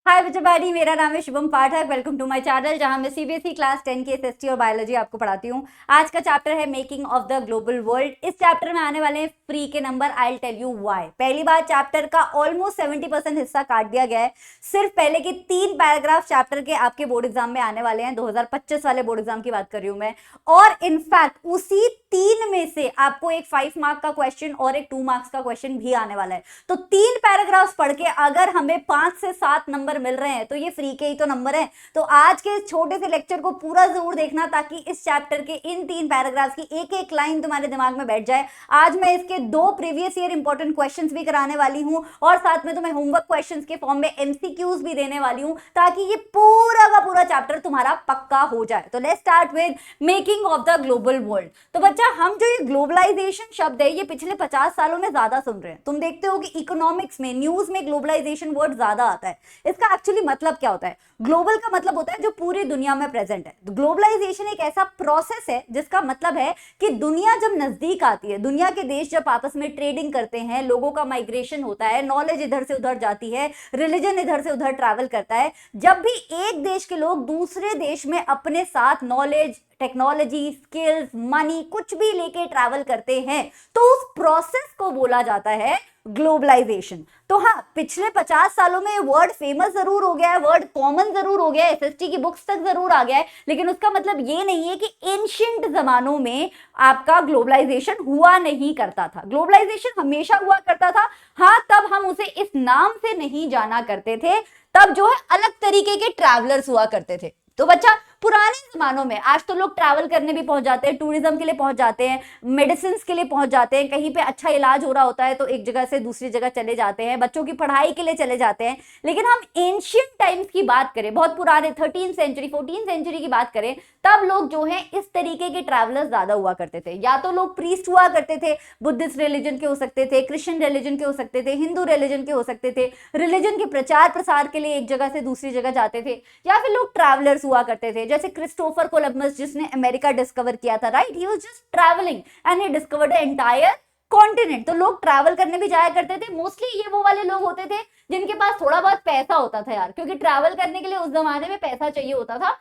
हाय बच्चों, मेरा नाम है शुभम पाठक। वेलकम टू माय चैनल, जहां मैं सीबीएसई क्लास 10 की एसएसटी और बायोलॉजी आपको पढ़ाती हूं। आज का चैप्टर है making of the global world. इस चैप्टर में आने वाले हैं फ्री के number. I will tell you why. पहली बार चैप्टर का ऑलमोस्ट 70% हिस्सा काट दिया गया है। सिर्फ पहले के 3 पैराग्राफ चैप्टर के आपके बोर्ड एग्जाम में आने वाले हैं। 2025 वाले बोर्ड एग्जाम की बात कर रही हूं मैं। और इनफैक्ट उसी 3 में से आपको एक 5 मार्क का क्वेश्चन और एक 2 मार्क्स का क्वेश्चन भी आने वाला है। तो 3 पैराग्राफ्स पढ़ के अगर हमें 5 से 7 नंबर मिल रहे हैं तो ये फ्री के ही तो नंबर है। तो आज के छोटे से लेक्चर को पूरा जरूर देखना, ताकि इस चैप्टर के इन 3 पैराग्राफ्स की एक एक लाइन तुम्हारे दिमाग में बैठ जाए। आज मैं इसके 2 प्रीवियस ईयर इंपॉर्टेंट क्वेश्चंस भी कराने वाली हूं और साथ में तुम्हें होमवर्क क्वेश्चंस के फॉर्म में एमसीक्यूज भी देने वाली हूं, ताकि ये पूरा का पूरा चैप्टर तुम्हारा पक्का हो जाए। तो let's start with making of the global world. तो बच्चा, हम जो ये ग्लोबलाइजेशन शब्द है ये पिछले 50 सालों में ज्यादा सुन रहे हैं। तुम देखते हो कि इकोनॉमिक्स में, न्यूज में ग्लोबलाइजेशन वर्ड ज्यादा आता है। इसका एक्चुअली मतलब क्या होता है? ग्लोबल का मतलब होता है जो पूरी दुनिया में प्रेजेंट है। तो ग्लोबलाइजेशन एक ऐसा प्रोसेस है जिसका मतलब है कि दुनिया जब नजदीक आती है, दुनिया के देश जब आपस में ट्रेडिंग करते हैं, लोगों का माइग्रेशन होता है, नॉलेज इधर से उधर जाती है, रिलीजन इधर से उधर ट्रैवल करता है। जब भी एक देश के लोग दूसरे देश में अपने साथ नॉलेज, टेक्नोलॉजी, स्किल्स, मनी कुछ भी लेके ट्रैवल करते हैं, तो उस प्रोसेस को बोला जाता है ग्लोबलाइजेशन। तो हाँ, पिछले 50 सालों में वर्ड फेमस जरूर हो गया है, वर्ड कॉमन जरूर हो गया है, एसएसटी की बुक्स तक जरूर आ गया है, लेकिन उसका मतलब ये नहीं है कि एंशिएंट जमानों में आपका ग्लोबलाइजेशन हुआ नहीं करता था। ग्लोबलाइजेशन हमेशा हुआ करता था। हाँ, तब हम उसे इस नाम से नहीं जाना करते थे। तब जो है अलग तरीके के ट्रैवलर्स हुआ करते थे। तो बच्चा, पुराने जमानों में, आज तो लोग ट्रैवल करने भी पहुंच जाते हैं, टूरिज्म के लिए पहुंच जाते हैं, मेडिसिन के लिए पहुंच जाते हैं, कहीं पे अच्छा इलाज हो रहा होता है तो एक जगह से दूसरी जगह चले जाते हैं, बच्चों की पढ़ाई के लिए चले जाते हैं। लेकिन हम एंशिएंट टाइम्स की बात करें, बहुत पुराने 13th सेंचुरी 14th सेंचुरी की बात करें, तब लोग जो है इस तरीके के ट्रैवलर्स ज्यादा हुआ करते थे। या तो लोग प्रीस्ट हुआ करते थे, बुद्धिस्ट रिलीजन के हो सकते थे, क्रिश्चियन रिलीजन के हो सकते थे, हिंदू रिलीजन के हो सकते थे, रिलीजन के प्रचार प्रसार के लिए एक जगह से दूसरी जगह जाते थे। या फिर लोग ट्रैवलर्स हुआ करते थे, जैसे क्रिस्टोफर कोलंबस जिसने अमेरिका डिस्कवर किया था, right? He was just travelling and he discovered the entire continent. तो लोग ट्रैवल करने भी जाया करते थे। मोस्टली ये वो वाले लोग होते थे जिनके पास थोड़ा बहुत पैसा होता था यार, क्योंकि ट्रैवल करने के लिए उस जमाने में पैसा चाहिए होता था,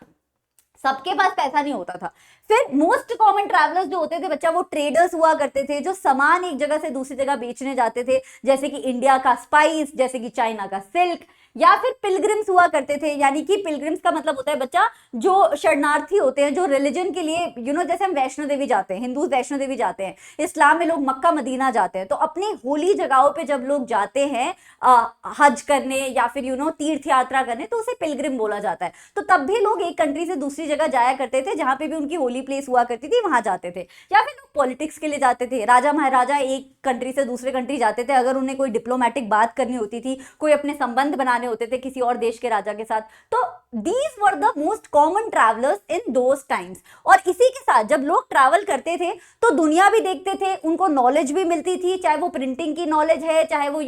सबके पास पैसा नहीं होता था। फिर मोस्ट कॉमन ट्रैवलर्स जो होते थे बच्चा, वो ट्रेडर्स हुआ करते थे, जो सामान एक जगह से दूसरी जगह बेचने जाते थे, जैसे कि इंडिया का स्पाइस, जैसे कि चाइना का सिल्क। या फिर पिलग्रिम्स हुआ करते थे, यानी कि पिलग्रिम्स का मतलब होता है बच्चा जो शरणार्थी होते हैं, जो रिलीजन के लिए जैसे हम वैष्णो देवी जाते हैं, हिंदू वैष्णो देवी जाते हैं, इस्लाम में लोग मक्का मदीना जाते हैं। तो अपनी होली जगहों पे जब लोग जाते हैं हज करने या फिर तीर्थ यात्रा करने, तो उसे पिलग्रिम बोला जाता है। तो तब भी लोग एक कंट्री से दूसरी जगह जाया करते थे, जहां पे भी उनकी होली प्लेस हुआ करती थी वहां जाते थे। या फिर लोग पॉलिटिक्स के लिए जाते थे, राजा महाराजा एक कंट्री से दूसरे कंट्री जाते थे, अगर उन्हें कोई डिप्लोमेटिक बात करनी होती थी, कोई अपने संबंध बनाने होते थे किसी और देश के राजा के साथ। तो these were the most common travellers in those times. और इसी के साथ जब लोग ट्रैवल करते थे तो दुनिया भी देखते थे, उनको नॉलेज भी मिलती थी, चाहे वो प्रिंटिंग की नॉलेज है, चाहे वो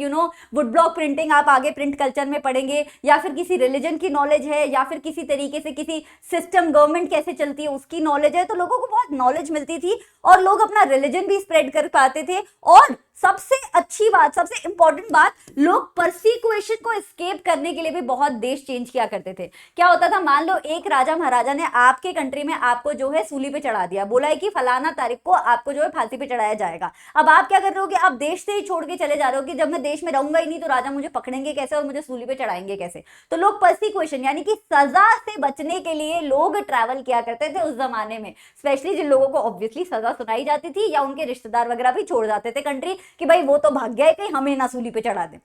वुड ब्लॉक प्रिंटिंग आप आगे प्रिंट कल्चर में पढ़ेंगे, या फिर किसी रिलीजन की नॉलेज है, या फिर किसी तरीके से किसी सिस्टम, गवर्नमेंट कैसे चलती है उसकी नॉलेज है। तो लोगों को बहुत नॉलेज मिलती थी और लोग अपना रिलीजन भी स्प्रेड कर पाते थे। और सबसे अच्छी बात, सबसे इंपॉर्टेंट बात, लोग परसिक्यूशन को एस्केप करने के लिए भी बहुत देश चेंज किया करते थे। क्या होता था, मान लो एक राजा महाराजा ने आपके कंट्री में आपको जो है सूली पे चढ़ा दिया, बोला है कि फलाना तारीख को आपको जो है फांसी पे चढ़ाया जाएगा। अब आप क्या कर रहे हो कि आप देश से ही छोड़ के चले जा रहे हो कि जब मैं देश में रहूंगा ही नहीं तो राजा मुझे पकड़ेंगे कैसे और मुझे सूली पे चढ़ाएंगे कैसे। तो लोग परसिक्यूशन यानी कि सजा से बचने के लिए लोग ट्रैवल किया करते थे उस जमाने में। स्पेशली जिन लोगों को ऑब्वियसली सजा सुनाई जाती थी या उनके रिश्तेदार वगैरह भी छोड़ जाते थे कंट्री कि भाई वो तो भाग गया है कहीं, हमें ना सूली पे चढ़ा दे।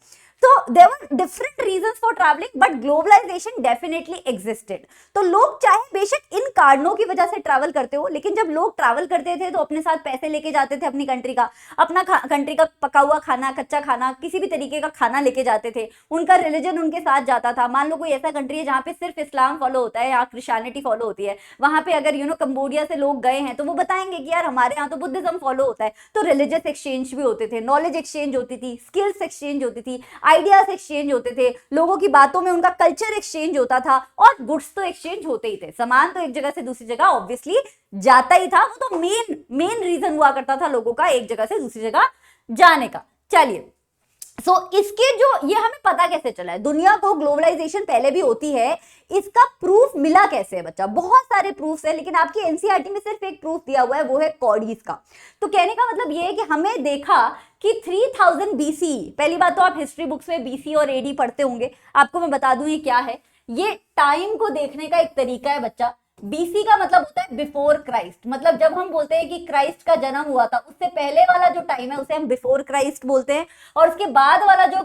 तो there were different reasons for travelling, but globalisation definitely existed. तो लोग चाहे बेशक इन कारणों की वजह से ट्रैवल करते हो, लेकिन जब लोग ट्रैवल करते थे तो अपने साथ पैसे लेके जाते थे, अपनी कंट्री का, अपना कंट्री का पका हुआ खाना, कच्चा खाना, किसी भी तरीके का खाना लेके जाते थे, उनका रिलीजन उनके साथ जाता था। मान लो कोई ऐसा कंट्री है जहाँ पे सिर्फ इस्लाम फॉलो होता है या क्रिश्चियनिटी फॉलो होती है, वहां पे अगर कंबोडिया से लोग गए हैं तो वो बताएंगे कि यार हमारे यहाँ तो बुद्धिज्म फॉलो होता है। तो रिलीजियस एक्सचेंज भी होते थे, नॉलेज एक्सचेंज होती थी, स्किल्स एक्सचेंज होती थी, आइडियाज एक्सचेंज होते थे, लोगों की बातों में उनका कल्चर एक्सचेंज होता था, और गुड्स तो एक्सचेंज होते ही थे। सामान तो एक जगह से दूसरी जगह ऑब्वियसली जाता ही था, वो तो मेन रीजन हुआ करता था लोगों का एक जगह से दूसरी जगह जाने का। चलिए, इसके जो ये हमें पता कैसे चला है, दुनिया को ग्लोबलाइजेशन पहले भी होती है, इसका प्रूफ मिला कैसे है बच्चा? बहुत सारे प्रूफ है, लेकिन आपकी एनसीईआरटी में सिर्फ एक प्रूफ दिया हुआ है, वो है कॉडीज का। तो कहने का मतलब ये है कि हमें देखा कि 3000 बीसी, पहली बात तो आप हिस्ट्री बुक्स में बीसी और एडी पढ़ते होंगे, आपको मैं बता दूं ये क्या है। ये टाइम को देखने का एक तरीका है बच्चा। बीसी का मतलब होता है बिफोर क्राइस्ट, मतलब जब हम बोलते हैं कि क्राइस्ट का जन्म हुआ था, उससे पहले वाला जो टाइम है उसे हम बिफोर क्राइस्ट बोलते हैं, और उसके बाद वाला जो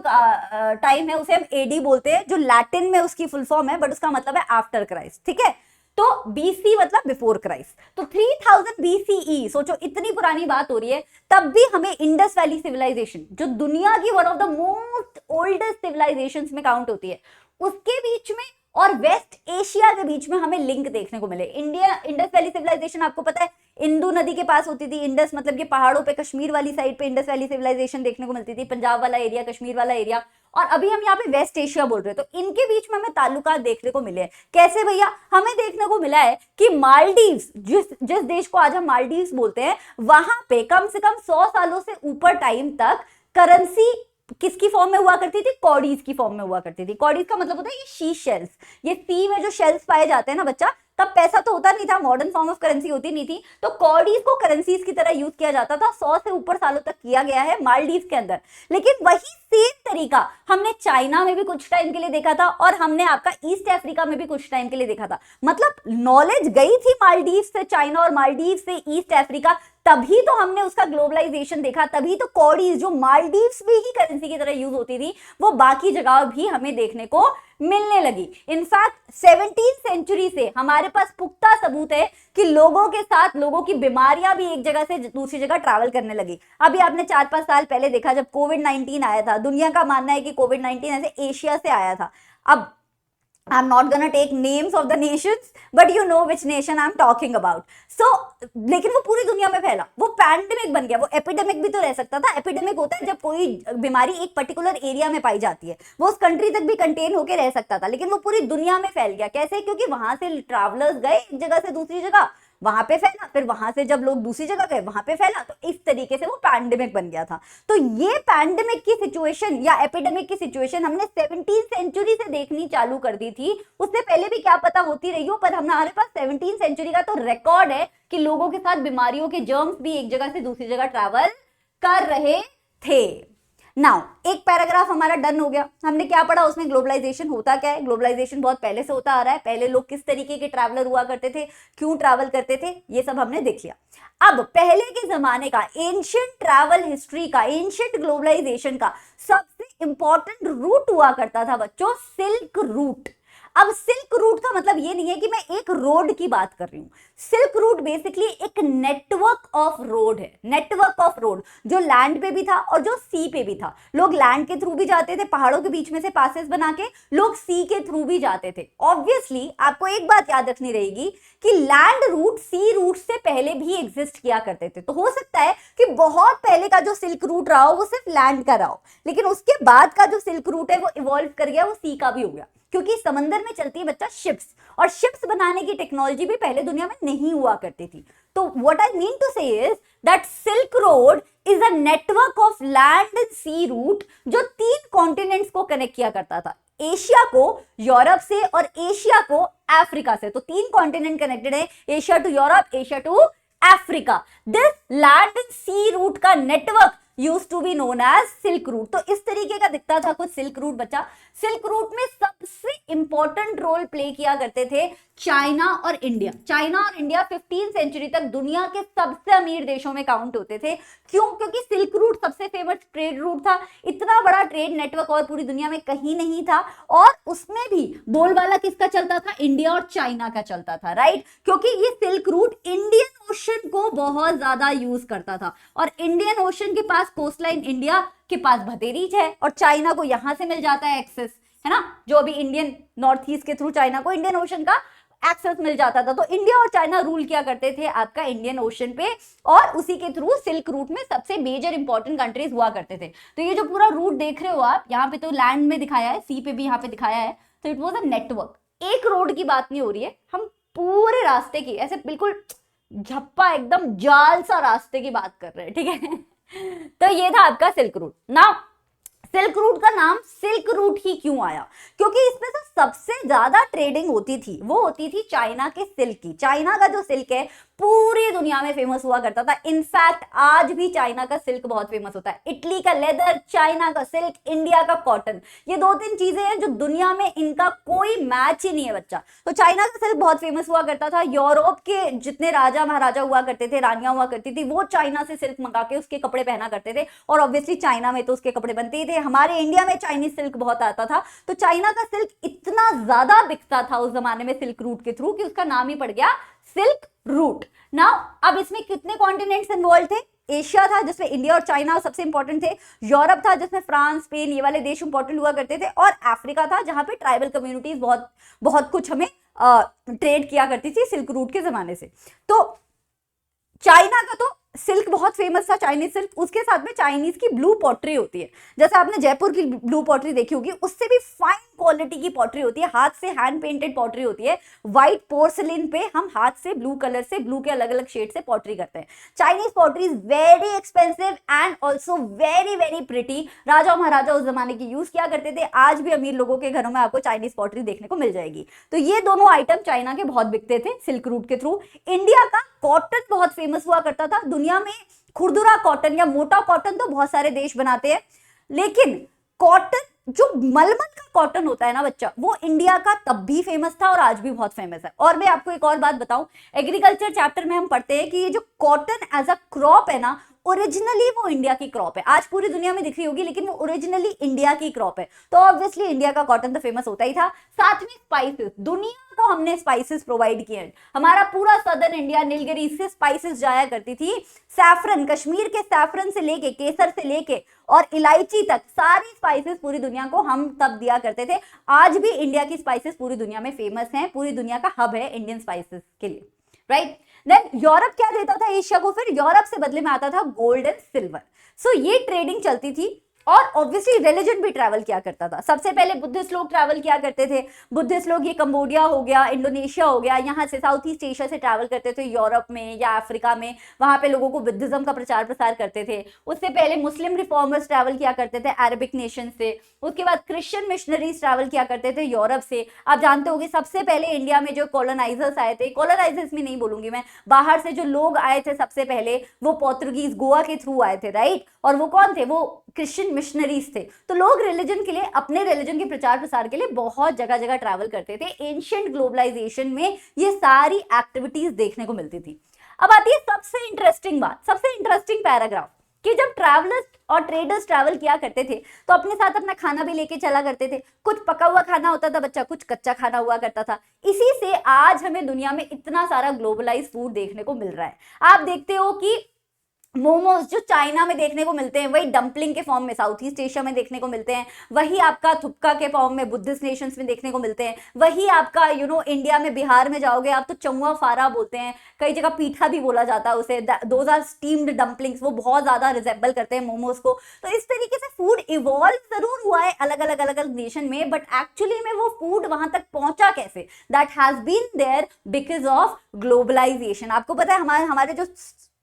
टाइम है उसे हम एडी बोलते हैं, जो लैटिन में उसकी फुल फॉर्म है, बट उसका मतलब है आफ्टर क्राइस्ट, ठीक है। तो बीसी मतलब बिफोर क्राइस्ट। तो 3000 बीसीई, सोचो इतनी पुरानी बात हो रही है, तब भी हमें इंडस वैली सिविलाइजेशन, जो दुनिया की one of the most oldest civilisations में काउंट होती है, उसके बीच में और वेस्ट एशिया के बीच में हमें लिंक देखने को मिले। इंडिया, इंडस वैली सिविलाइजेशन आपको पता है इंदु नदी के पास होती थी, इंडस मतलब कि पहाड़ों पे कश्मीर वाली साइड पे इंडस वैली सिविलाइजेशन देखने को मिलती थी, पंजाब वाला एरिया, कश्मीर वाला एरिया, और अभी हम यहाँ पे वेस्ट एशिया बोल रहे हैं। तो इनके बीच में हमें ताल्लुकात देखने को मिले हैं। कैसे भैया? हमें देखने को मिला है कि मालदीव्स, जिस देश को आज हम मालदीव्स बोलते हैं, वहां पे कम से कम 100 सालों से ऊपर टाइम तक करेंसी किसकी फॉर्म में हुआ करती थी? कॉडीज की फॉर्म में हुआ करती थी। कॉडीज का मतलब होता है ये शी शेल्स, ये सी में जो शेल्स पाए जाते हैं ना बच्चा, तब पैसा तो होता नहीं था, मॉडर्न फॉर्म ऑफ करेंसी होती नहीं थी, तो कॉडीज को करेंसीज की तरह यूज किया जाता था। 100 से ऊपर सालों तक किया गया है मालदीव के अंदर। लेकिन वही सेम तरीका हमने चाइना में भी कुछ टाइम के लिए देखा था, और हमने आपका ईस्ट अफ्रीका में भी कुछ टाइम के लिए देखा था। मतलब नॉलेज गई थी मालदीव से चाइना और मालदीव से ईस्ट अफ्रीका, तभी तो हमने उसका ग्लोबलाइजेशन देखा, तभी तो कॉडीज जो मालदीव्स में ही करेंसी की तरह यूज होती थी, वो बाकी जगह भी हमें देखने को मिलने लगी। इनफैक्ट 17th सेंचुरी से हमारे पास पुख्ता सबूत है कि लोगों के साथ लोगों की बीमारियां भी एक जगह से दूसरी जगह ट्रैवल करने लगी। अभी आपने 4-5 साल पहले देखा, जब कोविड-19 आया था, दुनिया का मानना है कि कोविड-19 ऐसे एशिया से आया था। अब I'm not gonna take names of the nations, but you know which nation I'm talking about. So, लेकिन वो पूरी दुनिया में फैला, वो पैंडेमिक बन गया। वो एपिडेमिक भी तो रह सकता था। एपिडेमिक होता है जब कोई बीमारी एक पर्टिकुलर एरिया में पाई जाती है, वो उस कंट्री तक भी कंटेन होकर रह सकता था, लेकिन वो पूरी दुनिया में फैल गया। कैसे? क्योंकि वहां से ट्रैवलर्स गए एक जगह से दूसरी जगह, वहां पे फैला, फिर वहां से जब लोग दूसरी जगह गए वहां पे फैला, तो इस तरीके से वो पैंडेमिक बन गया था। तो ये पैंडेमिक की सिचुएशन या एपिडेमिक की सिचुएशन हमने 17th सेंचुरी से देखनी चालू कर दी थी। उससे पहले भी क्या पता होती रही हो, पर हमारे पास 17th सेंचुरी का तो रिकॉर्ड है कि लोगों के साथ बीमारियों के जर्म्स भी एक जगह से दूसरी जगह ट्रैवल कर रहे थे। नाउ एक पैराग्राफ हमारा डन हो गया। हमने क्या पढ़ा उसमें? ग्लोबलाइजेशन होता क्या है। ग्लोबलाइजेशन बहुत पहले से होता आ रहा है। पहले लोग किस तरीके के ट्रैवलर हुआ करते थे, क्यों ट्रैवल करते थे, ये सब हमने देख लिया। अब पहले के जमाने का एंशिएंट ट्रैवल हिस्ट्री का, एंशिएंट ग्लोबलाइजेशन का सबसे इंपॉर्टेंट रूट हुआ करता था बच्चों, सिल्क रूट। अब सिल्क रूट का मतलब ये नहीं है कि मैं एक रोड की बात कर रही हूं। सिल्क रूट बेसिकली एक नेटवर्क ऑफ रोड है, नेटवर्क ऑफ रोड, जो लैंड पे भी था और जो सी पे भी था। लोग लैंड के थ्रू भी जाते थे, पहाड़ों के बीच में से पासेस बना के, लोग सी के थ्रू भी जाते थे। ऑब्वियसली आपको एक बात याद रखनी रहेगी कि लैंड रूट सी रूट से पहले भी एग्जिस्ट किया करते थे। तो हो सकता है कि बहुत पहले का जो सिल्क रूट रहा हो वो सिर्फ लैंड का रहा हो, लेकिन उसके बाद का जो सिल्क रूट है वो इवॉल्व कर गया, वो सी का भी हो गया, क्योंकि समंदर में चलती है बच्चा शिप्स, और शिप्स बनाने की टेक्नोलॉजी भी पहले दुनिया में नहीं हुआ करती थी। तो what I mean to say is that silk road is a network of land and sea route, जो 3 कॉन्टिनेंट्स को कनेक्ट किया करता था। एशिया को यूरोप से और एशिया को अफ्रीका से। तो 3 कॉन्टिनेंट कनेक्टेड है, Asia to Europe, Asia to Africa. This land and sea route का network used to be known as silk route. तो इस तरीके का दिखता था कुछ सिल्क रूट बच्चा। सिल्क रूट में सबसे इंपॉर्टेंट रोल प्ले किया करते थे चाइना और इंडिया। चाइना और इंडिया 15th सेंचुरी तक दुनिया के सबसे अमीर देशों में काउंट होते थे। क्यों? क्योंकि सिल्क रूट सबसे फेमस ट्रेड रूट था। इतना बड़ा ट्रेड नेटवर्क और पूरी दुनिया में कहीं नहीं था, और उसमें भी बोलबाला किसका चलता था? इंडिया और चाइना का चलता था, राइट? क्योंकि ये सिल्क रूट इंडियन ओशन को बहुत ज्यादा यूज करता था, और इंडियन ओशन के पास कोस्टलाइन, इंडिया के पास बतेरीज है, और चाइना को यहां से मिल जाता है एक्सेस, है ना, जो अभी इंडियन नॉर्थ ईस्ट के थ्रू चाइना को इंडियन ओशन का एक्सेस मिल जाता था। तो इंडिया और चाइना रूल किया करते थे आपका इंडियन ओशन पे, और उसी के थ्रू सिल्क रूट में सबसे मेजर इंपॉर्टेंट कंट्रीज हुआ करते थे। तो ये जो पूरा रूट देख रहे हो आप, यहाँ पे तो लैंड में दिखाया है, सी पे भी यहाँ पे दिखाया है, तो इट वॉज अ नेटवर्क। एक रोड की बात नहीं हो रही है, हम पूरे रास्ते की, ऐसे बिल्कुल झप्पा एकदम जाल सा रास्ते की बात कर रहे हैं, ठीक है। तो ये था आपका silk route. Now silk route का नाम सिल्क रूट ही क्यों आया? क्योंकि इसमें से सबसे ज्यादा ट्रेडिंग होती थी वो होती थी चाइना के सिल्क की। चाइना का जो सिल्क है पूरी दुनिया में फेमस हुआ करता था। इनफैक्ट आज भी चाइना का सिल्क बहुत फेमस होता है। इटली का लेदर, चाइना का सिल्क, इंडिया का कॉटन, ये 2-3 चीजें हैं जो दुनिया में इनका कोई मैच ही नहीं है बच्चा। तो चाइना का सिल्क बहुत फेमस हुआ करता था। यूरोप के जितने राजा महाराजा हुआ करते थे, रानियां हुआ करती थी, वो चाइना से सिल्क मंगा के उसके कपड़े पहना करते थे। और ऑब्वियसली चाइना में तो उसके कपड़े बनते ही थे। हमारे इंडिया में चाइनीज सिल्क बहुत आता था। तो चाइना का सिल्क इतना ज्यादा बिकता था उस जमाने में सिल्क रूट के थ्रू कि उसका नाम ही पड़ गया सिल्क रूट। नाउ अब इसमें कितने कॉन्टिनेंट्स इन्वॉल्व थे? एशिया था जिसमें इंडिया और चाइना सबसे इंपॉर्टेंट थे, यूरोप था जिसमें फ्रांस, स्पेन, ये वाले देश इंपॉर्टेंट हुआ करते थे, और अफ्रीका था जहां पे ट्राइबल कम्युनिटीज बहुत बहुत कुछ हमें ट्रेड किया करती थी सिल्क रूट के जमाने से। तो चाइना का तो सिल्क बहुत फेमस था, चाइनीज सिल्क। उसके साथ में चाइनीज की ब्लू पॉटरी होती है, जैसे आपने जयपुर की ब्लू पॉटरी देखी होगी, उससे भी फाइन क्वालिटी की पॉटरी होती है, हाथ से हैंड पेंटेड पॉटरी होती है। व्हाइट पोर्सलिन पे हम हाथ से ब्लू कलर से, ब्लू के अलग अलग शेड से पॉटरी करते हैं। Chinese pottery is very expensive and also very very pretty. राजा महाराजा उस जमाने की यूज किया करते थे। आज भी अमीर लोगों के घरों में आपको चाइनीज पॉटरी देखने को मिल जाएगी। तो ये दोनों आइटम चाइना के बहुत बिकते थे सिल्क रूट के थ्रू। इंडिया का कॉटन बहुत फेमस हुआ करता था। दुनिया में खुरदुरा कॉटन या मोटा कॉटन तो बहुत सारे देश बनाते हैं, लेकिन कॉटन जो मलमल का कॉटन होता है ना बच्चा, वो इंडिया का तब भी फेमस था और आज भी बहुत फेमस है। और मैं आपको एक और बात बताऊं, एग्रीकल्चर चैप्टर में हम पढ़ते हैं कि ये जो कॉटन एज अ क्रॉप है ना, ओरिजिनली वो इंडिया की क्रॉप है। आज पूरी दुनिया में दिख रही होगी लेकिन वो ओरिजिनली इंडिया की क्रॉप है। तो ऑब्वियसली इंडिया का कॉटन तो फेमस होता ही था। साथ में स्पाइसेस, दुनिया को हमने स्पाइसेस प्रोवाइड किए हैं। हमारा पूरा सदर्न इंडिया, नीलगिरी से स्पाइसेस जाया करती थी। सैफरन, कश्मीर के सैफरन से लेके, केसर से लेके और इलायची तक सारी स्पाइसेस पूरी दुनिया को हम तब दिया करते थे। आज भी इंडिया की स्पाइसेस पूरी दुनिया में फेमस हैं। पूरी दुनिया का हब है इंडियन स्पाइसेस के लिए, राइट। देन यूरोप क्या देता था एशिया को? फिर यूरोप से बदले में आता था गोल्ड एंड सिल्वर। सो ये ट्रेडिंग चलती थी। और ऑब्वियसली रिलीजन भी ट्रैवल किया करता था। सबसे पहले बुद्धिस्ट लोग ट्रैवल किया करते थे। बुद्धिस्ट लोग ये कंबोडिया हो गया, इंडोनेशिया हो गया, यहाँ से साउथ ईस्ट एशिया से ट्रैवल करते थे यूरोप में या अफ्रीका में। वहां पे लोगों को बुद्धिज्म का प्रचार प्रसार करते थे। उससे पहले मुस्लिम रिफॉर्मर्स ट्रैवल किया करते थे अरबिक नेशन से। उसके बाद क्रिश्चियन मिशनरीज ट्रैवल किया करते थे यूरोप से। आप जानते होंगे सबसे पहले इंडिया में जो कॉलोनाइजर्स आए थे, कॉलोनाइजर्स में नहीं बोलूंगी मैं, बाहर से जो लोग आए थे सबसे पहले, वो पोर्तुगीज गोवा के थ्रू आए थे, राइट। और वो कौन थे? वो क्रिश्चियन मिशनरीज थे। तो लोग रिलीजन के लिए, अपने रिलीजन के प्रचार प्रसार के लिए बहुत जगह जगह ट्रैवल करते थे। एंशिएंट ग्लोबलाइजेशन में ये सारी एक्टिविटीज देखने को मिलती थी। अब आती है सबसे इंटरेस्टिंग बात, सबसे इंटरेस्टिंग पैराग्राफ, कि जब ट्रैवलर्स और ट्रेडर्स ट्रैवल किया करते थे तो अपने साथ अपना खाना भी लेके चला करते थे। कुछ पका हुआ खाना होता था बच्चा, कुछ कच्चा खाना हुआ करता था। इसी से आज हमें दुनिया में इतना सारा ग्लोबलाइज फूड देखने को मिल रहा है। आप देखते हो कि मोमोज जो चाइना में देखने को मिलते हैं, वही डंपलिंग के फॉर्म में साउथ ईस्ट एशिया में देखने को मिलते हैं। वही आपका थुपका के फॉर्म में बुद्धिस्ट नेशंस में देखने को मिलते हैं। वही आपका इंडिया में, बिहार में जाओगे आप तो चौवा फारा बोलते हैं, कई जगह पीठा भी बोला जाता है उसे। दोज आर स्टीम्ड डंपलिंग्स, वो बहुत ज्यादा रिजेंबल करते हैं मोमोज को। तो इस तरीके से फूड इवॉल्व जरूर हुआ है अलग अलग नेशन में, बट एक्चुअली में वो फूड वहां तक पहुंचा कैसे? That has been there because of globalisation. आपको पता है हमारे जो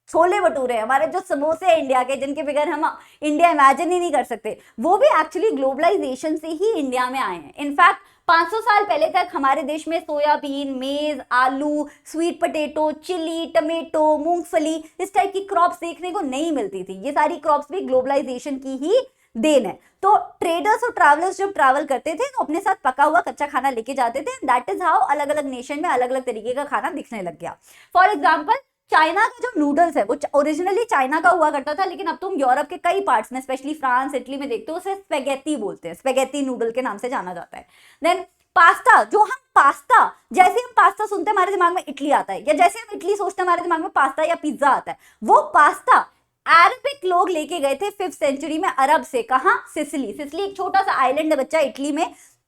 छोले भटूरे, हमारे जो समोसे हैं इंडिया के, जिनके बगैर हम इंडिया इमेजिन ही नहीं कर सकते, वो भी एक्चुअली ग्लोबलाइजेशन से ही इंडिया में आए हैं। इनफैक्ट 500 साल पहले तक हमारे देश में सोयाबीन, मेज, आलू, स्वीट पोटैटो, चिली, टमेटो, मूंगफली, इस टाइप की क्रॉप्स देखने को नहीं मिलती थी। ये सारी क्रॉप्स भी ग्लोबलाइजेशन की ही देन है। तो ट्रेडर्स और ट्रैवलर्स जब ट्रैवल करते थे तो अपने साथ पका हुआ कच्चा खाना लेके जाते थे। दैट इज हाउ अलग अलग नेशन में अलग अलग तरीके का खाना दिखने लग गया। फॉर एग्जाम्पल, चाइना का जो नूडल्स है वो ओरिजिनली चाइना का हुआ करता था, लेकिन अब तुम यूरोप के कई पार्ट्स में, स्पेशली फ्रांस, इटली में देखते हो, उसे स्पेगेटी बोलते हैं। स्पेगेटी नूडल के नाम से जाना जाता है। देन पास्ता, जो हम पास्ता, जैसे हम पास्ता सुनते हैं हमारे दिमाग में इटली आता है, या जैसे हम इटली सोचते हैं हमारे दिमाग में पास्ता या पिज्जा आता है। वो पास्ता अरबिक लोग लेके गए थे 5th सेंचुरी में अरब से। कहां? सिसिली। सिसिली एक छोटा सा आइलैंड है बच्चा इटली में,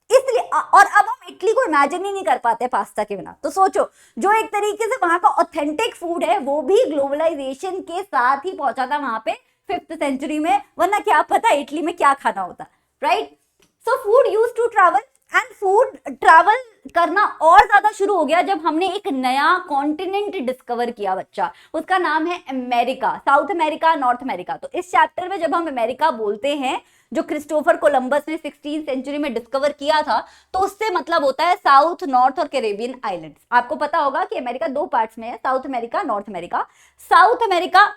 इसलिए। और अब हम इटली को इमेजिन ही नहीं कर पाते पास्ता के बिना। तो सोचो, जो एक तरीके से वहां का ऑथेंटिक फूड है वो भी ग्लोबलाइजेशन के साथ ही पहुंचा था वहां पे 5th सेंचुरी में, वरना क्या पता इटली में क्या खाना होता, right. So food used to travel, and food travel करना और ज्यादा शुरू हो गया जब हमने एक नया कॉन्टिनेंट डिस्कवर किया बच्चा। उसका नाम है America, south America, north America. तो इस चैप्टर में जब हम अमेरिका बोलते हैं जो क्रिस्टोफर कोलंबस ने 16th सेंचुरी में डिस्कवर किया था, तो उससे मतलब होता है साउथ, नॉर्थ और कैरेबियन आइलैंड्स। आपको पता होगा कि अमेरिका दो पार्ट्स में है, south America, north America. South America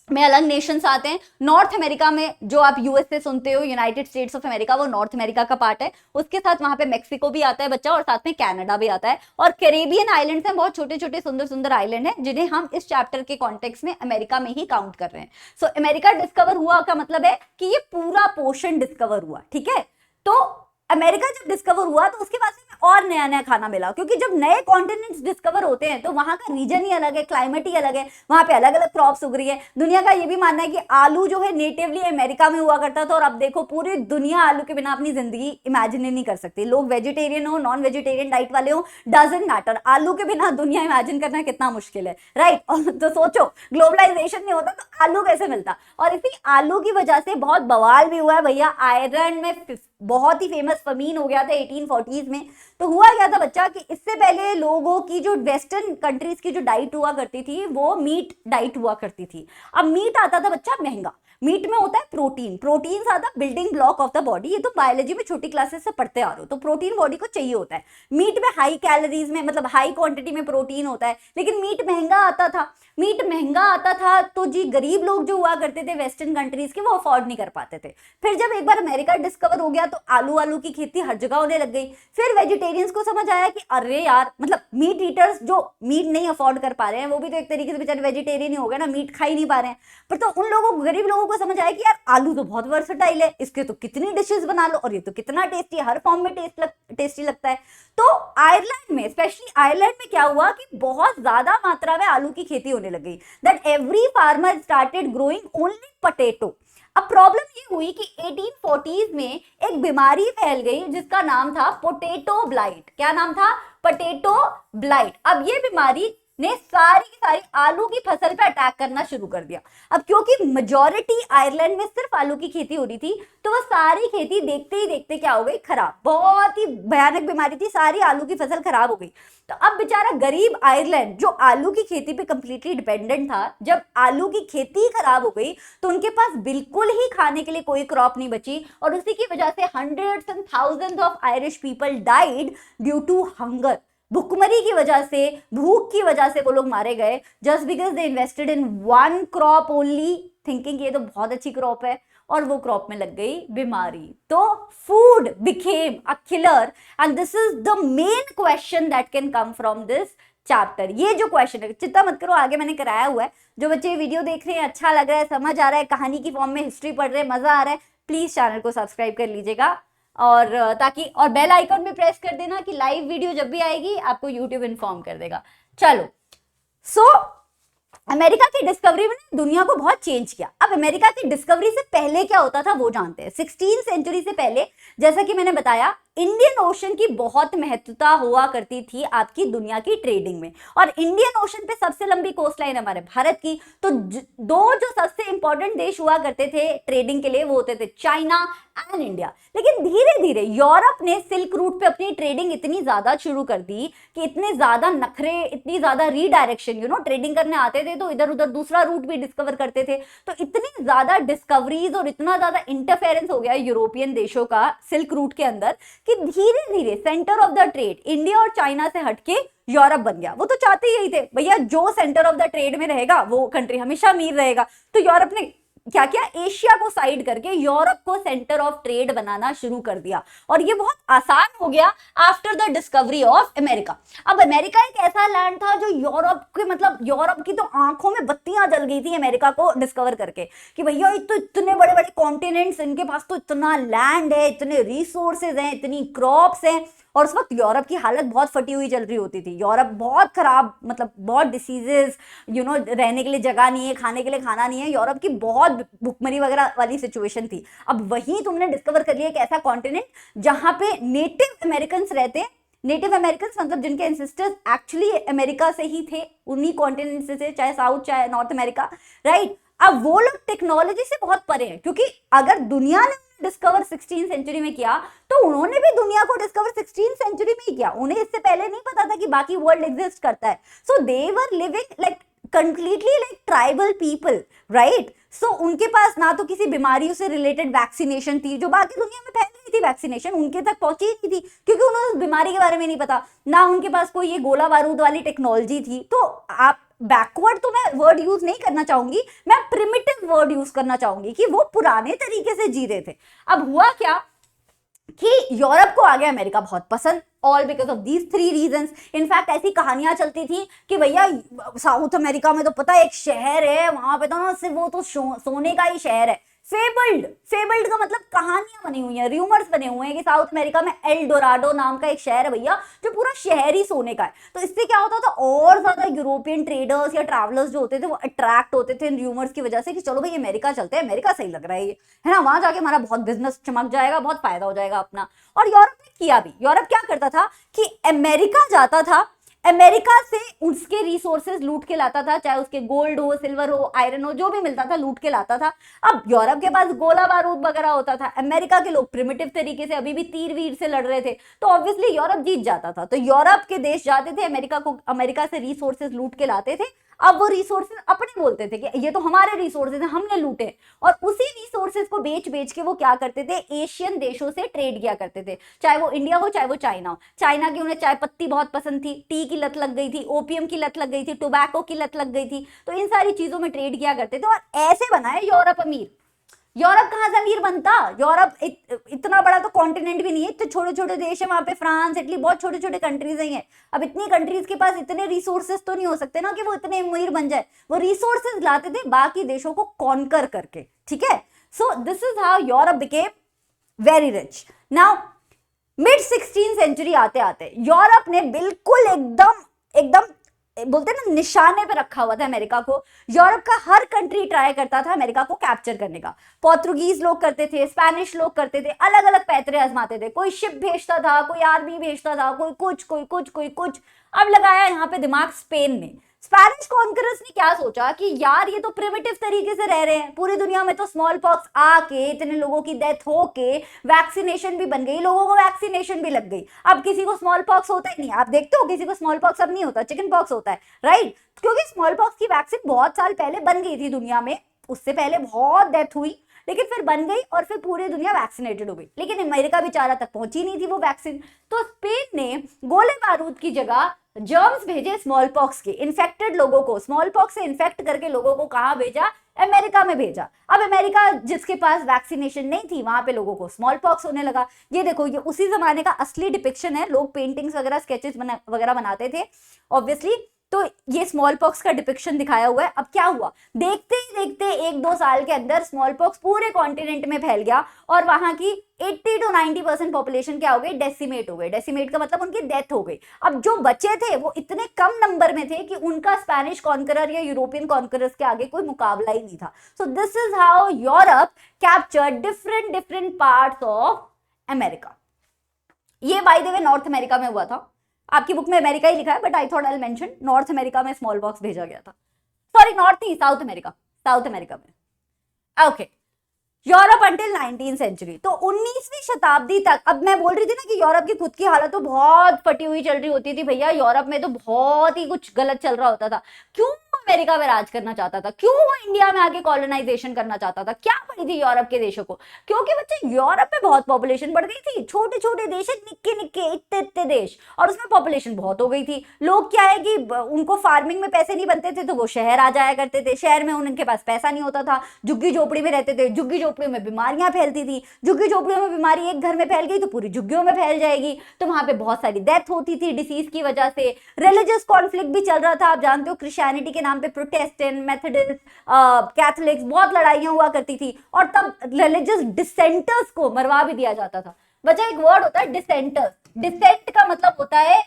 में अलग नेशंस आते हैं। नॉर्थ अमेरिका में जो आप यूएसए सुनते हो, यूनाइटेड स्टेट्स ऑफ अमेरिका, वो नॉर्थ अमेरिका का पार्ट है। उसके साथ वहां पे मेक्सिको भी आता है बच्चा, और साथ में कनाडा भी आता है। और कैरेबियन आइलैंड्स हैं, बहुत छोटे छोटे सुंदर सुंदर आइलैंड हैं, जिन्हें हम इस चैप्टर के कॉन्टेक्स्ट में अमेरिका में ही काउंट कर रहे हैं। सो अमेरिका डिस्कवर हुआ का मतलब है कि ये पूरा पोर्शन डिस्कवर हुआ, ठीक है। तो अमेरिका जब डिस्कवर हुआ तो उसके बाद और नया नया खाना मिला, क्योंकि जब नए कॉन्टिनेंट्स डिस्कवर होते हैं तो वहां का रीजन ही अलग है, क्लाइमेट ही अलग है, वहां पे अलग अलग क्रॉप्स उग रही है। दुनिया का ये भी मानना है कि आलू जो है नेटिवली अमेरिका में हुआ करता था, और अब देखो पूरी दुनिया आलू के बिना अपनी जिंदगी इमेजिन नहीं कर सकती। लोग वेजिटेरियन हो, नॉन वेजिटेरियन डाइट वाले हो, डजंट मैटर, आलू के बिना दुनिया इमेजिन करना कितना मुश्किल है, राइट। और तो सोचो ग्लोबलाइजेशन नहीं होता तो आलू कैसे मिलता। और इसी आलू की वजह से बहुत बवाल भी हुआ है भैया। आयरलैंड में बहुत ही फेमस फमीन हो गया था 1840s में। तो हुआ क्या था बच्चा कि इससे पहले लोगों की जो वेस्टर्न कंट्रीज की जो डाइट हुआ करती थी वो मीट डाइट हुआ करती थी। अब मीट आता था बच्चा महंगा। मीट में होता है प्रोटीन, प्रोटीन आता building block of the body. ये तो बायोलॉजी में छोटी क्लासेस से पढ़ते आ रहे हो। तो प्रोटीन बॉडी को चाहिए होता है। मीट में हाई कैलोरीज में, मतलब हाई क्वांटिटी में प्रोटीन होता है, लेकिन मीट महंगा आता था। मीट महंगा आता था तो जी गरीब लोग जो हुआ करते थे वेस्टर्न कंट्रीज के, वो अफोर्ड नहीं कर पाते थे। फिर जब एक बार अमेरिका डिस्कवर हो गया तो आलू की खेती हर जगह होने लग गई। फिर वेजिटेरियंस को समझ आया कि अरे यार, मतलब मीट ईटर्स जो मीट नहीं अफोर्ड कर पा रहे हैं वो भी तो एक तरीके से बेचारे वेजिटेरियन ही हो गए ना, मीट खा ही नहीं पा रहे हैं। पर तो उन लोगों को, गरीब लोगों को समझ आया कि यार आलू तो बहुत वर्सेटाइल है, इसके तो कितनी डिशेस बना लो, और ये तो कितना टेस्टी है, हर फॉर्म में टेस्टी लगता है। तो आयरलैंड में, स्पेशली आयरलैंड में क्या हुआ कि बहुत ज्यादा मात्रा में आलू की खेती होने लग गई। That every farmer started growing only potato. अब प्रॉब्लम ये हुई कि 1840s में एक बीमारी फैल गई जिसका नाम था पोटैटो ब्लाइट। क्या नाम था? Potato blight. अब ये बीमारी ने सारी की सारी आलू की फसल पे अटैक करना शुरू कर दिया। अब क्योंकि मेजॉरिटी आयरलैंड में सिर्फ आलू की खेती हो रही थी, तो वो सारी खेती देखते ही देखते क्या हो गई? खराब। बहुत ही भयानक बीमारी थी, सारी आलू की फसल खराब हो गई। तो अब बेचारा गरीब आयरलैंड जो आलू की खेती पे कंप्लीटली डिपेंडेंट था, जब आलू की खेती खराब हो गई तो उनके पास बिल्कुल ही खाने के लिए कोई क्रॉप नहीं बची, और उसी की वजह से hundreds and thousands of Irish people died due to hunger. भुखमरी की वजह से, भूख की वजह से वो लोग मारे गए, just because they invested in one crop only, thinking ये तो बहुत अच्छी क्रॉप है, और वो क्रॉप में लग गई बीमारी। तो food became a killer, and this is the main question that can come from this chapter. ये जो क्वेश्चन है, चिंता मत करो, आगे मैंने कराया हुआ है। जो बच्चे वीडियो देख रहे हैं, अच्छा लग रहा है, समझ आ रहा है, कहानी की फॉर्म में हिस्ट्री पढ़ रहे हैं, मजा आ रहा है, प्लीज चैनल को सब्सक्राइब कर लीजिएगा, और ताकि, और बेल आइकन भी प्रेस कर देना कि लाइव वीडियो जब भी आएगी आपको यूट्यूब इन्फॉर्म कर देगा। चलो, सो अमेरिका की डिस्कवरी ने दुनिया को बहुत चेंज किया। अब अमेरिका की डिस्कवरी से पहले क्या होता था वो जानते हैं। 16th सेंचुरी से पहले, जैसा कि मैंने बताया, इंडियन ओशन की बहुत महत्वता हुआ करती थी आपकी दुनिया की ट्रेडिंग में। और इंडियन ओशन पे सबसे लंबी कोस्ट लाइन हमारे भारत की। तो दो जो सबसे इंपॉर्टेंट देश हुआ करते थे ट्रेडिंग के लिए, वो होते थे चाइना एंड इंडिया। लेकिन धीरे धीरे यूरोप ने सिल्क रूट पे अपनी ट्रेडिंग इतनी ज्यादा शुरू कर दी कि इतने ज्यादा नखरे, इतनी ज्यादा रीडायरेक्शन, ट्रेडिंग करने आते थे तो इधर उधर दूसरा रूट भी डिस्कवर करते थे। तो इतनी ज्यादा डिस्कवरीज और इतना ज्यादा इंटरफेरेंस हो गया यूरोपियन देशों का सिल्क रूट के अंदर कि धीरे धीरे centre of the trade India और चाइना से हटके यूरोप बन गया। वो तो चाहते ही यही थे भैया, जो सेंटर ऑफ द ट्रेड में रहेगा वो कंट्री हमेशा अमीर रहेगा। तो यूरोप ने क्या किया? एशिया को साइड करके यूरोप को सेंटर ऑफ ट्रेड बनाना शुरू कर दिया, और ये बहुत आसान हो गया after the discovery of America. अब अमेरिका एक ऐसा लैंड था जो यूरोप के, मतलब यूरोप की तो आंखों में बत्तियां जल गई थी अमेरिका को डिस्कवर करके कि भैया तो इतने बड़े बड़े कॉन्टिनेंट्स, इनके पास तो इतना लैंड है, इतने रिसोर्सेज हैं, इतनी क्रॉप्स हैं। और उस वक्त यूरोप की हालत बहुत फटी हुई चल रही होती थी। यूरोप बहुत खराब, मतलब बहुत डिसीजेस, रहने के लिए जगह नहीं है, खाने के लिए खाना नहीं है, यूरोप की बहुत भुखमरी वगैरह वाली सिचुएशन थी। अब वहीं तुमने डिस्कवर कर लिया एक ऐसा कॉन्टिनेंट जहां पे नेटिव अमेरिकन रहते हैं। नेटिव अमेरिकन मतलब जिनके एंसेस्टर्स एक्चुअली अमेरिका से ही थे, उन्हीं कॉन्टिनेंट से थे, चाहे साउथ चाहे नॉर्थ अमेरिका, राइट। अब वो लोग टेक्नोलॉजी से बहुत परे हैं, क्योंकि अगर दुनिया ने डिस्कवर 16th सेंचुरी में किया तो उन्होंने भी दुनिया को डिस्कवर 16th सेंचुरी में ही किया। उन्हें इससे पहले नहीं पता था कि बाकी वर्ल्ड एग्जिस्ट करता है। So they were living like completely like tribal people, right. सो उनके पास ना तो किसी बीमारियों से रिलेटेड वैक्सीनेशन थी, जो बाकी दुनिया में फैल रही थी वैक्सीनेशन उनके तक पहुंची ही नहीं थी, क्योंकि उन्हें उस बीमारी के बारे में नहीं पता, ना उनके पास कोई ये गोला बारूद वाली टेक्नोलॉजी थी। तो आप बैकवर्ड तो मैं वर्ड यूज नहीं करना चाहूंगी, मैं प्रिमिटिव वर्ड यूज करना चाहूंगी कि वो पुराने तरीके से जी रहे थे। अब हुआ क्या कि यूरोप को आ गया अमेरिका बहुत पसंद, all because of these 3 reasons. In fact ऐसी कहानियां चलती थी कि भैया साउथ अमेरिका में तो पता है एक शहर है, वहां पे तो ना सिर्फ वो तो सोने का ही शहर है। फेबल्ड का मतलब कहानियां बनी हुई हैं, रूमर्स बने हुए हैं कि साउथ अमेरिका में एल डोराडो नाम का एक शहर है भैया, जो पूरा शहर ही सोने का है। तो इससे क्या होता था, और ज्यादा यूरोपियन ट्रेडर्स या ट्रैवलर्स जो होते थे वो अट्रैक्ट होते थे इन रूमर्स की वजह से कि चलो भाई अमेरिका चलते हैं, अमेरिका सही लग रहा है ये, है ना, वहां जाके हमारा बहुत बिजनेस चमक जाएगा, बहुत फायदा हो जाएगा अपना। और यूरोप ने किया भी। यूरोप क्या करता था कि अमेरिका जाता था, अमेरिका से उसके रिसोर्सेज लूट के लाता था, चाहे उसके गोल्ड हो, सिल्वर हो, आयरन हो, जो भी मिलता था लूट के लाता था। अब यूरोप के पास गोला बारूद वगैरह होता था, अमेरिका के लोग प्रिमिटिव तरीके से अभी भी तीर वीर से लड़ रहे थे, तो ऑब्वियसली यूरोप जीत जाता था। तो यूरोप के देश जाते थे अमेरिका से रिसोर्सेज लूट के लाते थे। अब वो रिसोर्सेज अपने बोलते थे कि ये तो हमारे रिसोर्सेज हैं, हमने लूटे, और उसी रिसोर्सेज को बेच बेच के वो क्या करते थे, एशियन देशों से ट्रेड किया करते थे, चाहे वो इंडिया हो चाहे वो चाइना हो। चाइना की उन्हें चाय पत्ती बहुत पसंद थी, टी की लत लग गई थी, ओपियम की लत लग गई थी, टोबैको की लत लग गई थी, तो इन सारी चीजों में ट्रेड किया करते थे, और ऐसे बना है यूरोप अमीर। यूरोप कहाँ से अमीर बनता, यूरोप इतना बड़ा तो कॉन्टिनेंट भी नहीं है, इतने छोटे छोटे देश है वहां पे, फ्रांस, इटली, बहुत छोटे छोटे कंट्रीज हैं। अब इतनी कंट्रीज के पास इतने रिसोर्सेज तो नहीं हो सकते ना कि वो इतने अमीर बन जाए। वो रिसोर्सेज लाते थे बाकी देशों को कॉन्कर करके, ठीक है। So this is how Europe became very rich. Now mid 16th century आते आते यूरोप ने बिल्कुल एकदम बोलते ना निशाने पे रखा हुआ था अमेरिका को। यूरोप का हर कंट्री ट्राई करता था अमेरिका को कैप्चर करने का। पोर्तुगीज लोग करते थे, स्पेनिश लोग करते थे, अलग अलग पैतरे आजमाते थे, कोई शिप भेजता था, कोई आर्मी भेजता था, कोई कुछ। अब लगाया यहाँ पे दिमाग स्पेन ने। स्पेनिश कॉन्करर्स ने क्या सोचा कि यार ये तो प्रिमिटिव तरीके से रह रहे हैं, पूरी दुनिया में तो स्मॉल पॉक्स आके इतने लोगों की डेथ होके वैक्सीनेशन भी बन गई, लोगों को वैक्सीनेशन भी लग गई। अब किसी को स्मॉल पॉक्स होता ही नहीं, आप देखते हो किसी को स्मॉल पॉक्स अब नहीं होता, चिकन पॉक्स होता है, राइट, क्योंकि स्मॉल पॉक्स की वैक्सीन बहुत साल पहले बन गई थी दुनिया में, उससे पहले बहुत डेथ हुई, लेकिन फिर बन गई और फिर पूरी दुनिया वैक्सीनेटेड हो गई। लेकिन अमेरिका बेचारा तक पहुंची नहीं थी वो वैक्सीन, तो स्पेन ने गोले बारूद की जगह जर्म्स भेजे स्मॉल पॉक्स के, इन्फेक्टेड लोगों को स्मॉल पॉक्स से इन्फेक्ट करके लोगों को कहां भेजा, अमेरिका में भेजा। अब अमेरिका जिसके पास वैक्सीनेशन नहीं थी वहां पे लोगों को स्मॉल पॉक्स होने लगा। ये देखो, ये उसी जमाने का असली डिपिक्शन है, लोग पेंटिंग्स वगैरह स्केचेस वगैरह बनाते थे ऑब्वियसली, तो ये स्मॉल पॉक्स का डिपिक्शन दिखाया हुआ है। अब क्या हुआ, देखते ही देखते 1-2 साल के अंदर स्मॉल पॉक्स पूरे कॉन्टिनेंट में फैल गया, और वहां की 80 to 90% पॉपुलेशन क्या हो गई, डेसिमेट हो गई। डेसिमेट का मतलब उनकी डेथ हो गई। अब जो बचे थे वो इतने कम नंबर में थे कि उनका स्पेनिश कॉन्करर या यूरोपियन कॉन्करर्स के आगे कोई मुकाबला ही नहीं था। So this is how Europe captured different parts of America. ये by the way North America में हुआ था, आपकी बुक में अमेरिका ही लिखा है, but I thought I will mention North America में स्मॉल पॉक्स भेजा गया था, सॉरी नॉर्थ नहीं, साउथ अमेरिका में। Okay, Europe until 19th century, तो 19वीं शताब्दी तक। अब मैं बोल रही थी ना कि यूरोप की खुद की हालत तो बहुत फटी हुई चल रही होती थी भैया, यूरोप में तो बहुत ही कुछ गलत चल रहा होता था। क्यों अमेरिका में राज करना चाहता था, क्यों वो इंडिया में आके कॉलोनाइजेशन करना चाहता था, क्या पड़ी थी यूरोप के देशों को, क्योंकि बच्चे यूरोप में बहुत पॉपुलेशन बढ़ गई थी, छोटे छोटे देश है, निक्के इतने देश, और उसमें पॉपुलेशन बहुत हो गई थी। लोग क्या है कि उनको फार्मिंग में पैसे नहीं बनते थे तो वो शहर आ जाया करते थे, शहर में उनके पास पैसा नहीं होता था, झुग्गी झोपड़ी में रहते थे, झुग्गी झोपड़ियों में बीमारियां फैलती थी, झुग्गी झोपड़ियों में बीमारी एक घर में फैल गई तो पूरी झुग्गियों में फैल जाएगी, तो वहां पे बहुत सारी डेथ होती थी डिसीज की वजह से। रिलीजियस कॉन्फ्लिक्ट भी चल रहा था, आप जानते हो क्रिश्चियनिटी के नाम पे प्रोटेस्टेंट, मेथोडिस्ट, कैथोलिक्स, बहुत लड़ाइयां हुआ करती थी, और तब रिलीजियस डिसेंटर्स को मरवा भी दिया जाता था। बच्चा एक वर्ड होता है डिसेंटर्स, डिसेंट का मतलब होता है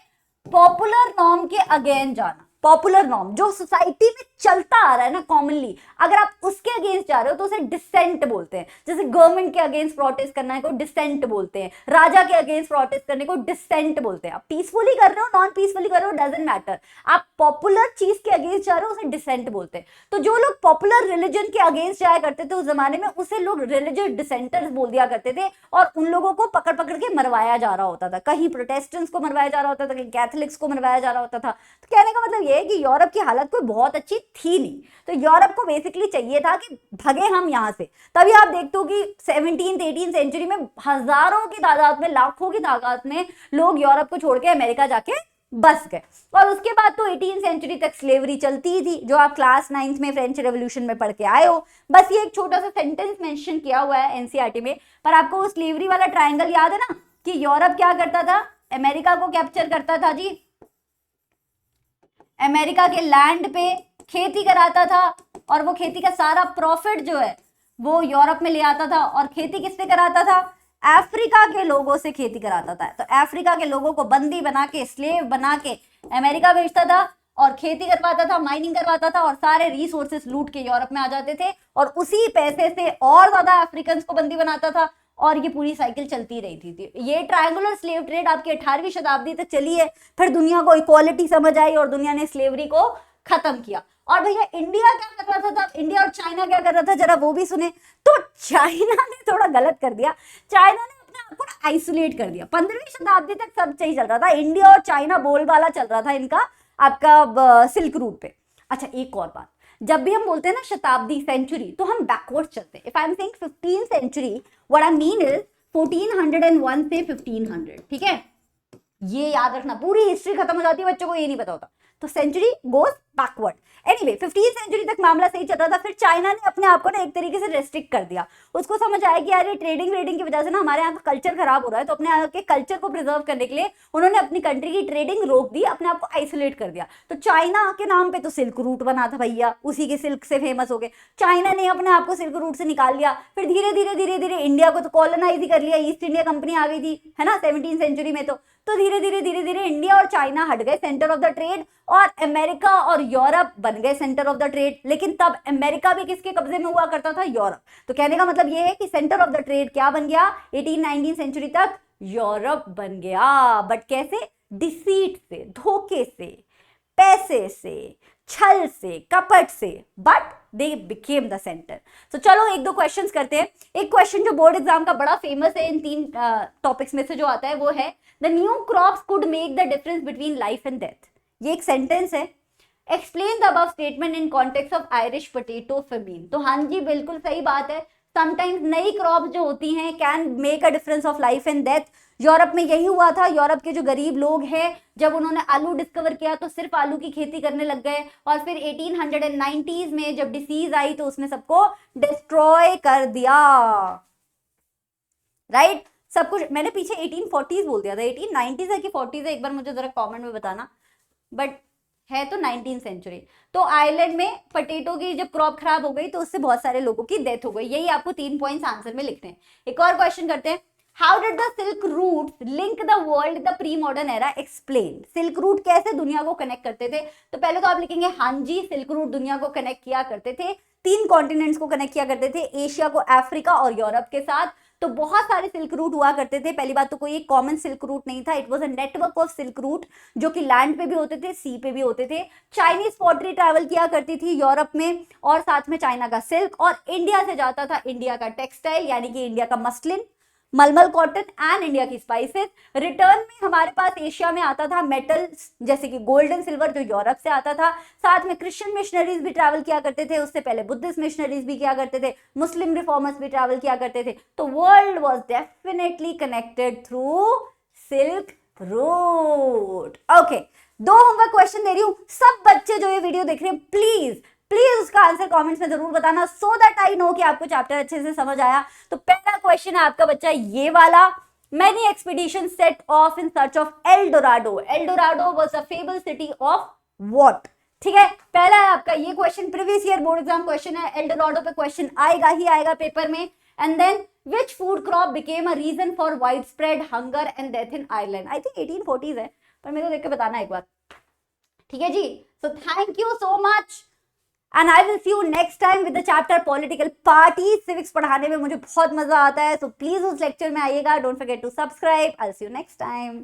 पॉपुलर नॉर्म के अगेंस्ट जाना। पॉपुलर नॉर्म जो सोसाइटी में चलता आ रहा है ना कॉमनली, अगर आप उसके अगेंस्ट जा रहे हो तो उसे डिसेंट बोलते हैं। जैसे गवर्नमेंट के अगेंस्ट प्रोटेस्ट करना है को डिसेंट बोलते हैं, राजा के अगेंस्ट प्रोटेस्ट करने को डिसेंट बोलते हैं। आप पीसफुली कर रहे हो, नॉन पीसफुली कर रहे हो, डजंट मैटर, आप पॉपुलर चीज के अगेंस्ट जा रहे हो, उसे डिसेंट बोलते हैं। तो जो लोग पॉपुलर रिलीजन के अगेंस्ट जाया करते थे उस जमाने में, उसे लोग रिलीजियस डिसेंटर्स बोल दिया करते थे, और उन लोगों को पकड़ पकड़ के मरवाया जा रहा होता था। कहीं प्रोटेस्टेंट्स को मरवाया जा रहा होता था, कहीं कैथोलिक्स को मरवाया जा रहा होता था। तो कहने का मतलब ये है कि यूरोप की हालत कोई बहुत अच्छी थी नहीं, तो यूरोप को बेसिकली चाहिए था कि भगे हम यहाँ से। तभी आप देखते हो कि 17th 18th सेंचुरी में हजारों की तादाद में, लाखों की तादाद में लोग यूरोप को छोड़ के अमेरिका जाके बस गए। और उसके बाद तो 18th सेंचुरी तक स्लेवरी चलती ही थी, जो आप क्लास 9th में फ्रेंच रेवोल्यूशन में पढ़ के आए हो। बस ये एक छोटा सा सेंटेंस मेंशन किया हुआ है एनसीईआरटी में, पर आपको वो स्लेवरी वाला ट्रायंगल याद है ना, कि यूरोप क्या करता था, अमेरिका को कैप्चर करता था जी, अमेरिका के लैंड पे खेती कराता था, और वो खेती का सारा प्रॉफिट जो है वो यूरोप में ले आता था। और खेती किससे कराता था, अफ्रीका के लोगों से खेती कराता था। तो अफ्रीका के लोगों को बंदी बना के, स्लेव बना के अमेरिका भेजता था, और खेती करवाता था, माइनिंग करवाता था, और सारे रिसोर्सेस लूट के यूरोप में आ जाते थे, और उसी पैसे से और ज्यादा अफ्रीकन को बंदी बनाता था, और ये पूरी साइकिल चलती रही थी। ये ट्रायंगुलर स्लेव ट्रेड आपकी 18वीं शताब्दी तक चली है। फिर दुनिया को इक्वालिटी समझ आई और दुनिया ने स्लेवरी को खत्म किया। और भैया इंडिया क्या कर रहा था, इंडिया और चाइना क्या कर रहा था, जरा वो भी सुने। तो चाइना ने थोड़ा गलत कर दिया, चाइना ने अपने आप को आइसोलेट कर दिया। 15वीं शताब्दी तक सब सही चल रहा था, इंडिया और चाइना बोलबाला चल रहा था इनका आपका सिल्क रूट पे। अच्छा एक और बात, जब भी हम बोलते हैं ना शताब्दी, सेंचुरी, तो हम बैकवर्ड चलते हैं। If I am saying 15th century, what I mean is 1401 से 1500, ठीक है, ये याद रखना। पूरी हिस्ट्री खत्म हो जाती है, बच्चों को ये नहीं पता होता, तो century goes backward. Anyway 15th century तक मामला सही चल रहा था। फिर चाइना ने अपने आप को ना एक तरीके से रेस्ट्रिक्ट कर दिया। उसको समझ आया कि यार ये ट्रेडिंग की वजह से ना हमारे यहाँ का कल्चर खराब हो रहा है, तो अपने यहाँ के कल्चर को प्रिजर्व करने के लिए उन्होंने अपनी कंट्री की ट्रेडिंग रोक दी, अपने आप को आइसोलेट कर दिया। तो चाइना के नाम पे तो सिल्क रूट बना था भैया, उसी के सिल्क से फेमस हो गए। चाइना ने अपने आप को सिल्क रूट से निकाल लिया। फिर धीरे धीरे इंडिया को तो कॉलोनाइज ही कर लिया, ईस्ट इंडिया कंपनी आ गई थी, है ना, 17th सेंचुरी में। तो धीरे धीरे इंडिया और चाइना हट गए सेंटर ऑफ द ट्रेड, और अमेरिका और यूरोप बन गए सेंटर ऑफ द ट्रेड। लेकिन तब अमेरिका भी किसके कब्जे में हुआ करता था, यूरोप। तो कहने का मतलब ये है कि सेंटर ऑफ द ट्रेड क्या बन गया 18th-19th सेंचुरी तक, यूरोप बन गया। बट कैसे, डिसीट से, धोखे से, पैसे से, छल से, कपट से, but they became the centre. तो चलो एक दो क्वेश्चंस करते हैं। एक क्वेश्चन जो बोर्ड एग्जाम का बड़ा फेमस है इन 3 टॉपिक्स में से जो आता है वो है, the new crops could make the difference between life and death. ये एक सेंटेंस है। Explain the above statement in context of Irish potato famine. तो हाँ जी बिल्कुल सही बात है, समटाइम्स नई क्रॉप जो होती हैं can make a difference of life and death. Europe में यही हुआ था। यूरोप के जो गरीब लोग हैं, जब उन्होंने आलू डिस्कवर किया तो सिर्फ आलू की खेती करने लग गए, और फिर 1890s में जब डिसीज आई तो उसने सबको डिस्ट्रॉय कर दिया, राइट। सब कुछ मैंने पीछे 1840s बोल दिया था, 1890s है कि 40s है, एक बार मुझे जरा कमेंट में बताना, बट है तो 19th सेंचुरी। तो आयरलैंड में पोटैटो की जब क्रॉप खराब हो गई तो उससे बहुत सारे लोगों की डेथ हो गई। यही आपको 3 पॉइंट्स आंसर में लिखते हैं। एक और क्वेश्चन करते हैं, how did the silk route link the world the pre modern era, explain. Silk route कैसे दुनिया को कनेक्ट करते थे, तो पहले तो आप लिखेंगे हाँ जी, सिल्क रूट दुनिया को कनेक्ट किया करते थे, 3 कॉन्टिनेंट्स को कनेक्ट किया करते थे, एशिया को अफ्रीका और यूरोप के साथ। तो बहुत सारे सिल्क रूट हुआ करते थे। पहली बात तो कोई एक कॉमन सिल्क रूट नहीं था, it was a network of silk route, जो कि लैंड पे भी होते थे, सी पे भी होते थे। चाइनीज पॉटरी ट्रैवल किया करती थी यूरोप में, और साथ में चाइना का सिल्क, और इंडिया से जाता था इंडिया का टेक्सटाइल, यानी कि इंडिया का मसलिन, मलमल कॉटन एंड इंडिया की स्पाइसेस। रिटर्न में हमारे पास एशिया में आता था मेटल्स, जैसे कि गोल्ड एंड सिल्वर, जो यूरोप से आता था। साथ में क्रिश्चियन मिशनरीज भी ट्रैवल किया करते थे, उससे पहले बुद्धिस्ट मिशनरीज भी किया करते थे, मुस्लिम रिफॉर्मर्स भी ट्रैवल किया करते थे। तो world was definitely connected through silk route. Okay, 2 homework question दे रही हूं, सब बच्चे जो ये वीडियो देख रहे हैं प्लीज उसका आंसर कमेंट्स में जरूर बताना, सो दैट आई नो कि आपको चैप्टर अच्छे से समझ आया। तो पहला क्वेश्चन है आपका बच्चा ये वाला, many expeditions set off in search of El Dorado. El Dorado was a fabled city of what? ठीक है, पहला है आपका ये question, previous year board exam question है, एल डोराडो पे क्वेश्चन आएगा ही आएगा पेपर में। And then which food crop became a reason for widespread hunger and death in Ireland? I think 1840s है, पर मेरे को देख के बताना एक बार, ठीक है जी। So thank you so much. And I will see you next time with the chapter Political Party. Civics पढ़ाने में मुझे बहुत मजा आता है, so please उस लेक्चर में आइएगा. Don't forget to subscribe. I'll see you next time.